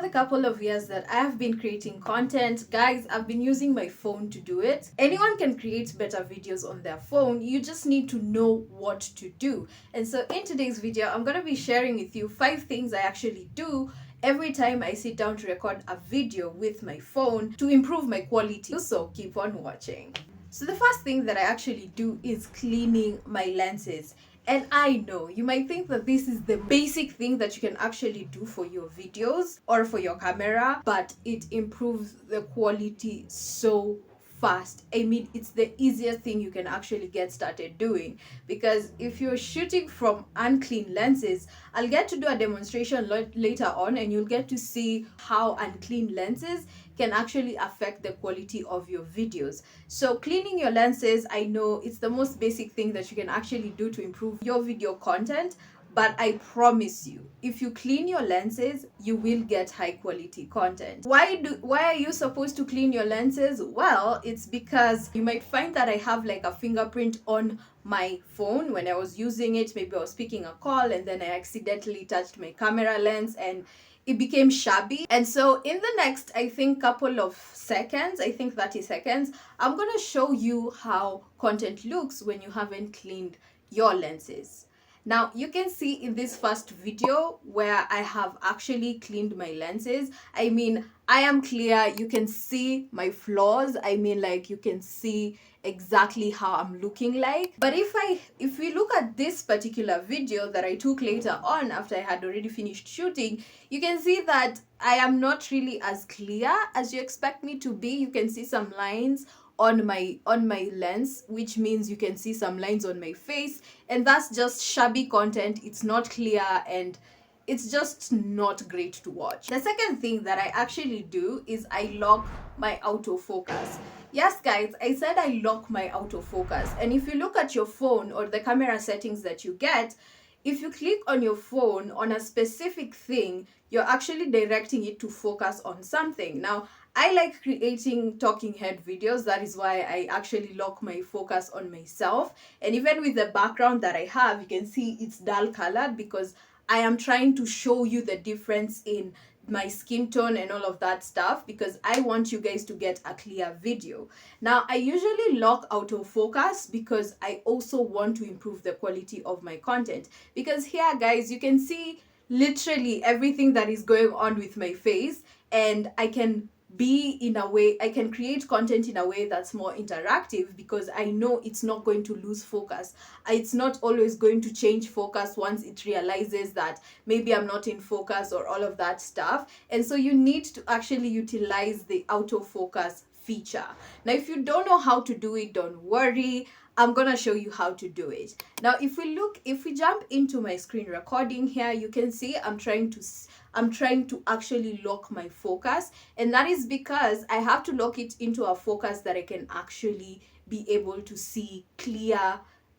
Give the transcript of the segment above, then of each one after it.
the couple of years that I have been creating content, guys, I've been using my phone to do it. Anyone can create better videos on their phone. You just need to know what to do. And so in today's video, I'm going to be sharing with you 5 things I actually do every time I sit down to record a video with my phone to improve my quality. So keep on watching. So the first thing that I actually do is cleaning my lenses. And I know you might think that this is the basic thing that you can actually do for your videos or for your camera, but it improves the quality so fast. I mean, it's the easiest thing you can actually get started doing, because if you're shooting from unclean lenses, I'll get to do a demonstration later on, and you'll get to see how unclean lenses can actually affect the quality of your videos. So cleaning your lenses, I know it's the most basic thing that you can actually do to improve your video content, but I promise you, if you clean your lenses, you will get high quality content. Why are you supposed to clean your lenses? Well, it's because you might find that I have like a fingerprint on my phone when I was using it. Maybe I was speaking a call and then I accidentally touched my camera lens and it became shabby. And so in the next, I think, couple of seconds, I think 30 seconds, I'm gonna show you how content looks when you haven't cleaned your lenses. Now you can see in this first video where I have actually cleaned my lenses. I mean, I am clear. You can see my flaws. I mean, like, you can see exactly how I'm looking like. But if we look at this particular video that I took later on after I had already finished shooting, you can see that I am not really as clear as you expect me to be. You can see some lines on my lens, which means you can see some lines on my face, and that's just shabby content. It's not clear and it's just not great to watch. The second thing that I actually do is I lock my autofocus. Yes guys, I said I lock my autofocus. And if you look at your phone or the camera settings that you get, if you click on your phone on a specific thing, you're actually directing it to focus on something. Now, I like creating talking head videos. That is why I actually lock my focus on myself. And even with the background that I have, you can see it's dull colored because I am trying to show you the difference in my skin tone and all of that stuff, because I want you guys to get a clear video. Now, I usually lock autofocus because I also want to improve the quality of my content. Because here, guys, you can see literally everything that is going on with my face, and I can create content in a way that's more interactive because I know it's not going to lose focus. It's not always going to change focus once it realizes that maybe I'm not in focus or all of that stuff. And so you need to actually utilize the autofocus feature. Now, if you don't know how to do it, don't worry. I'm gonna show you how to do it. Now, if we jump into my screen recording here, you can see I'm trying to actually lock my focus, and that is because I have to lock it into a focus that I can actually be able to see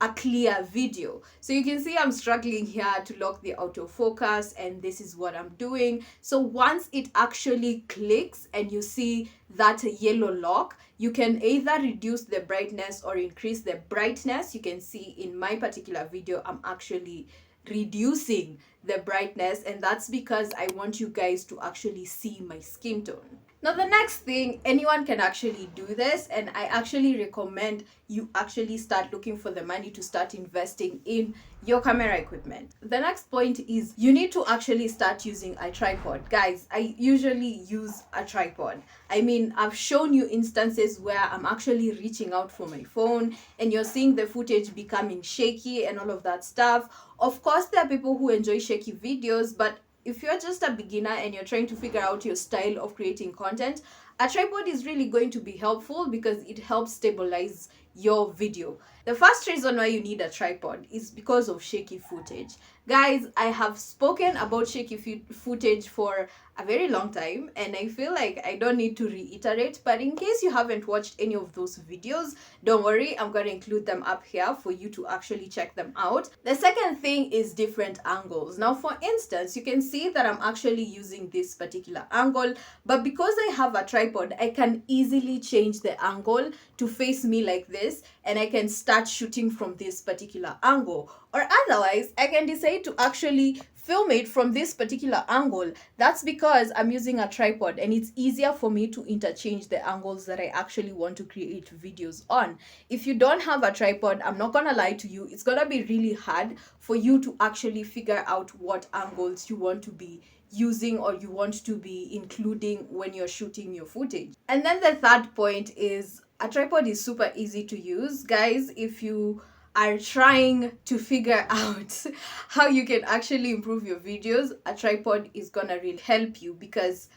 a clear video. So you can see I'm struggling here to lock the autofocus, and this is what I'm doing. So once it actually clicks and you see that yellow lock, you can either reduce the brightness or increase the brightness. You can see in my particular video, I'm actually reducing the brightness, and that's because I want you guys to actually see my skin tone. Now, the next thing, anyone can actually do this, and I actually recommend you actually start looking for the money to start investing in your camera equipment. The next point is you need to actually start using a tripod. Guys, I usually use a tripod. I mean, I've shown you instances where I'm actually reaching out for my phone and you're seeing the footage becoming shaky and all of that stuff. Of course, there are people who enjoy shaky videos, but if you're just a beginner and you're trying to figure out your style of creating content, a tripod is really going to be helpful because it helps stabilize your video. The first reason why you need a tripod is because of shaky footage. Guys, I have spoken about shaky footage for a very long time, and I feel like I don't need to reiterate, but in case you haven't watched any of those videos, don't worry, I'm going to include them up here for you to actually check them out. The second thing is different angles. Now, for instance, you can see that I'm actually using this particular angle, but because I have a tripod, I can easily change the angle to face me like this, and I can start shooting from this particular angle. Or otherwise, I can decide to actually film it from this particular angle, that's because I'm using a tripod and it's easier for me to interchange the angles that I actually want to create videos on. If you don't have a tripod, I'm not gonna lie to you, it's gonna be really hard for you to actually figure out what angles you want to be using or you want to be including when you're shooting your footage. And then the third point is a tripod is super easy to use. Guys, if you are trying to figure out how you can actually improve your videos, a tripod is gonna really help you because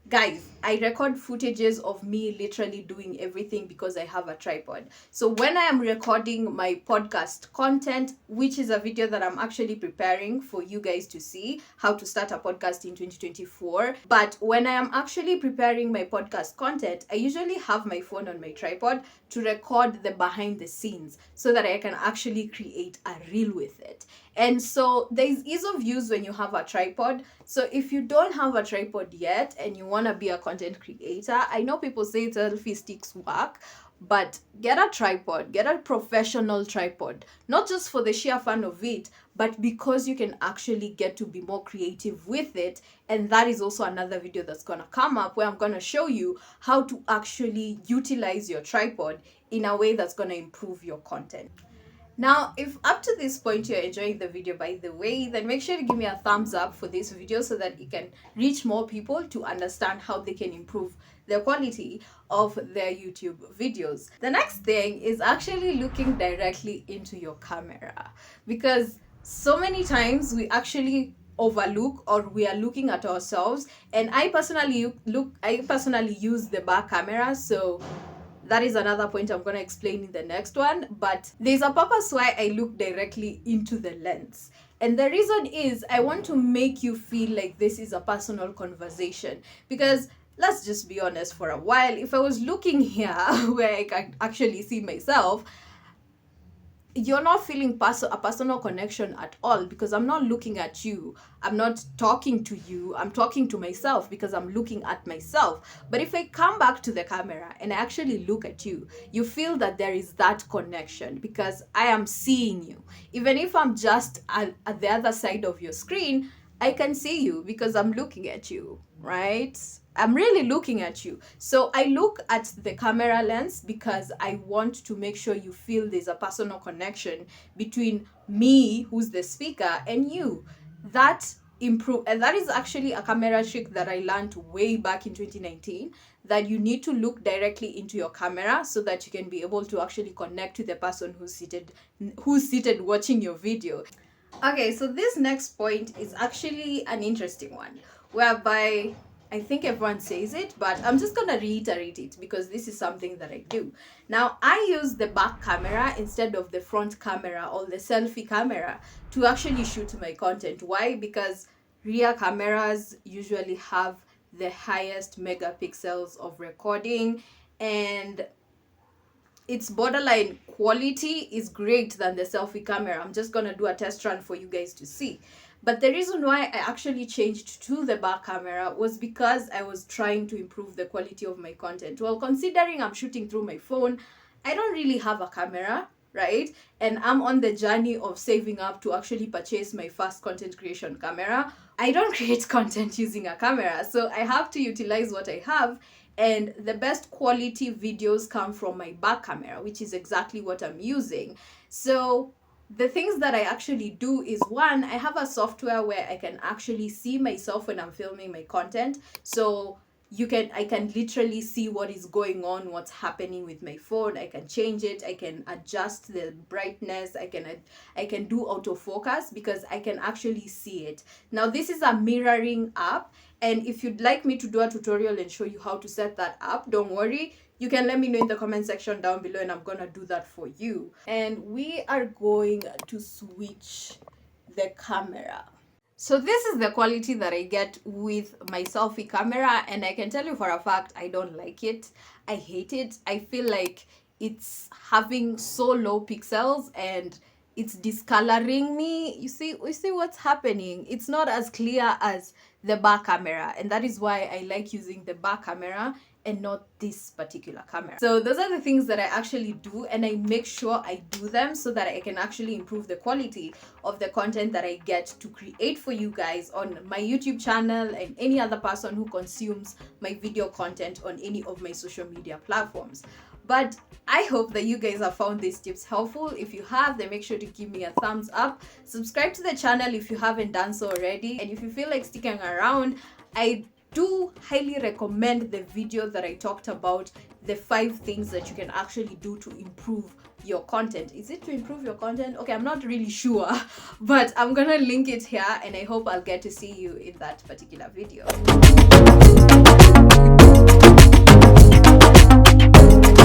guys, I record footages of me literally doing everything because I have a tripod. So when I am recording my podcast content, which is a video that I'm actually preparing for you guys to see, how to start a podcast in 2024. But when I am actually preparing my podcast content, I usually have my phone on my tripod to record the behind the scenes so that I can actually create a reel with it. And so there's ease of use when you have a tripod. So if you don't have a tripod yet and you want to be a content creator, I know people say selfie sticks work, but get a tripod, get a professional tripod, not just for the sheer fun of it, but because you can actually get to be more creative with it. And that is also another video that's going to come up where I'm going to show you how to actually utilize your tripod in a way that's going to improve your content. Now, if up to this point you're enjoying the video, by the way, then make sure to give me a thumbs up for this video so that it can reach more people to understand how they can improve the quality of their YouTube videos. The next thing is actually looking directly into your camera, because so many times we actually overlook or we are looking at ourselves, and I personally use the back camera, so that is another point I'm going to explain in the next one. But there's a purpose why I look directly into the lens. And the reason is I want to make you feel like this is a personal conversation. Because let's just be honest, for a while, if I was looking here where I can actually see myself, you're not feeling a personal connection at all, because I'm not looking at you. I'm not talking to you. I'm talking to myself because I'm looking at myself. But if I come back to the camera and I actually look at you, you feel that there is that connection because I am seeing you. Even if I'm just at the other side of your screen, I can see you because I'm looking at you, right? I'm really looking at you. So I look at the camera lens because I want to make sure you feel there's a personal connection between me, who's the speaker, and you. That is actually a camera trick that I learned way back in 2019, that you need to look directly into your camera so that you can be able to actually connect to the person who's seated watching your video. Okay, so this next point is actually an interesting one, whereby I think everyone says it, but I'm just gonna reiterate it because this is something that I do. Now, I use the back camera instead of the front camera or the selfie camera to actually shoot my content. Why? Because rear cameras usually have the highest megapixels of recording, and its borderline quality is great than the selfie camera. I'm just gonna do a test run for you guys to see. But the reason why I actually changed to the back camera was because I was trying to improve the quality of my content. Well, considering I'm shooting through my phone, I don't really have a camera, right? And I'm on the journey of saving up to actually purchase my first content creation camera. I don't create content using a camera, so I have to utilize what I have. And the best quality videos come from my back camera, which is exactly what I'm using. So the things that I actually do is, one, I have a software where I can actually see myself when I'm filming my content. So I can literally see what is going on, what's happening with my phone. I can change it, I can adjust the brightness, I can do autofocus because I can actually see it. Now, this is a mirroring app, and if you'd like me to do a tutorial and show you how to set that up, don't worry, you can let me know in the comment section down below and I'm gonna do that for you. And we are going to switch the camera. So this is the quality that I get with my selfie camera, and I can tell you for a fact I don't like it. I hate it. I feel like it's having so low pixels, and it's discoloring me. You see what's happening. It's not as clear as the back camera, and that is why I like using the back camera and not this particular camera. So those are the things that I actually do, and I make sure I do them so that I can actually improve the quality of the content that I get to create for you guys on my YouTube channel and any other person who consumes my video content on any of my social media platforms. But I hope that you guys have found these tips helpful. If you have, then make sure to give me a thumbs up. Subscribe to the channel if you haven't done so already. And if you feel like sticking around, I do highly recommend the video that I talked about, the 5 things that you can actually do to improve your content. Is it to improve your content? Okay, I'm not really sure, but I'm gonna link it here, and I hope I'll get to see you in that particular video.